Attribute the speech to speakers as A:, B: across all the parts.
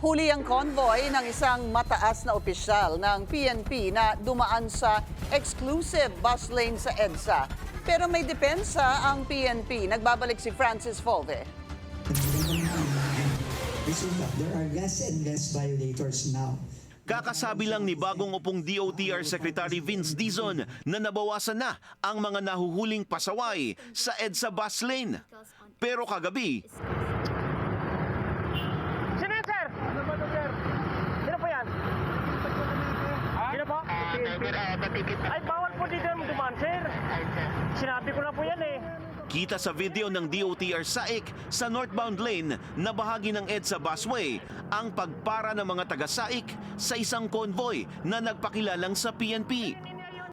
A: Huli ang convoy ng isang mataas na opisyal ng PNP na dumaan sa exclusive bus lane sa EDSA. Pero may depensa ang PNP. Nagbabalik si Francis Volve.
B: There are less and less violators now.
C: Kakasabi lang ni bagong upong DOTR Secretary Vince Dizon na nabawasan na ang mga nahuhuling pasaway sa EDSA bus lane. Pero kagabi,
D: Sino yan, sir? Ano ba ito, sir? Sino po yan? Sino po? Ay, bawal po dito dumaan, sir. Sinabi ko na po yan eh.
C: kita sa video ng DOTR SAIC sa northbound lane na bahagi ng EDSA busway ang pagpara ng mga taga-SAIC sa isang convoy na nagpakilalang sa PNP.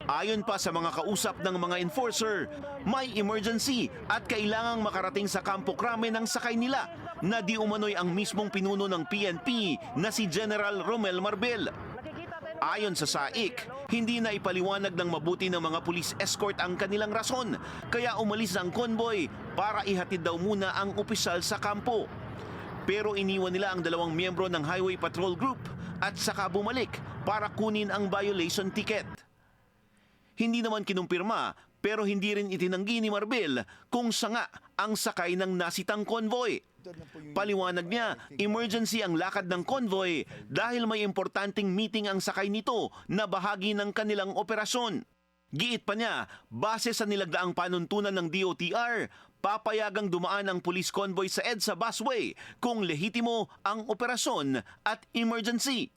C: Ayon pa sa mga kausap ng mga enforcer, may emergency at kailangang makarating sa Campo Crame ng sakay nila na di umano'y ang mismong pinuno ng PNP na si General Romel Marbel. Ayon sa SAIC, hindi na ipaliwanag ng mabuti ng mga police escort ang kanilang rason, kaya umalis ang convoy para ihatid daw muna ang opisyal sa kampo. Pero iniwan nila ang dalawang miyembro ng Highway Patrol Group at saka bumalik para kunin ang violation ticket. Hindi naman kinumpirma pero hindi rin itinanggi ni Marbel kung siya nga ang sakay ng nasitang convoy. Paliwanag niya, emergency ang lakad ng convoy dahil may importanteng meeting ang sakay nito na bahagi ng kanilang operasyon. Giit pa niya, base sa nilagdaang panuntunan ng DOTR, papayagang dumaan ang police convoy sa EDSA busway kung lehitimo ang operasyon at emergency.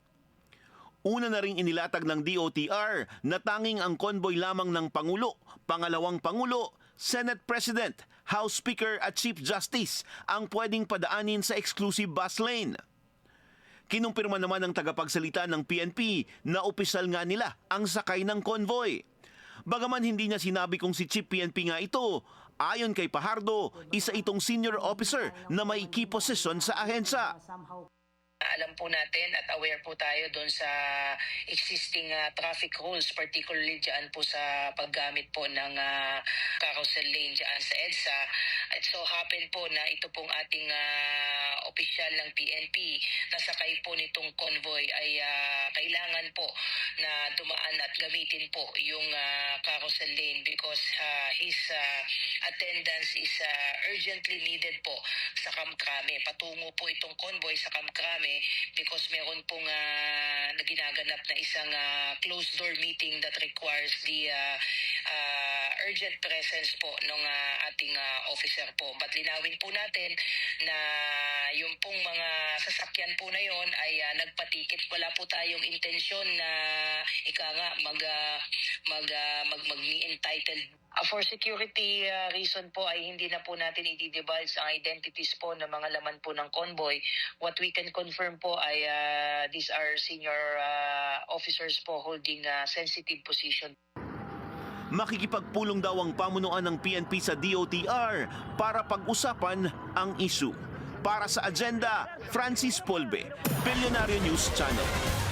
C: Una na ring inilatag ng DOTR na tanging ang convoy lamang ng Pangulo, Pangalawang Pangulo, Senate President, House Speaker at Chief Justice ang pwedeng padaanin sa exclusive bus lane. Kinumpirma naman ng tagapagsalita ng PNP na opisyal nga nila ang sakay ng convoy. Bagaman hindi niya sinabi kung si Chief PNP nga ito, ayon kay Pajardo, isa itong senior officer na may key position sa ahensya.
E: Alam po natin at aware po tayo doon sa existing traffic rules, particularly dyan po sa paggamit po ng carousel lane dyan sa EDSA. It so happen po na ito pong ating opisyal ng PNP na sakay po nitong convoy ay kailangan po na dumaan at gamitin po yung carousel lane because his attendance is urgently needed po sa Kamkrame. Patungo po itong convoy sa Kamkrame because meron pong naginaganap na isang closed door meeting that requires the urgent presence po ng ating officer po. But linawin po natin na yung pong mga sasakyan po na yon ay nagpatikit. Wala po tayong intensyon na mag-entitled. For security reason po ay hindi na po natin i-divulge ang identities po ng mga laman po ng convoy. What we can confirm po ay these are senior officers po holding sensitive position.
C: Makikipagpulong daw ang pamunuan ng PNP sa DOTR para pag-usapan ang issue. Para sa agenda, Francis Polbe, Billionaire News Channel.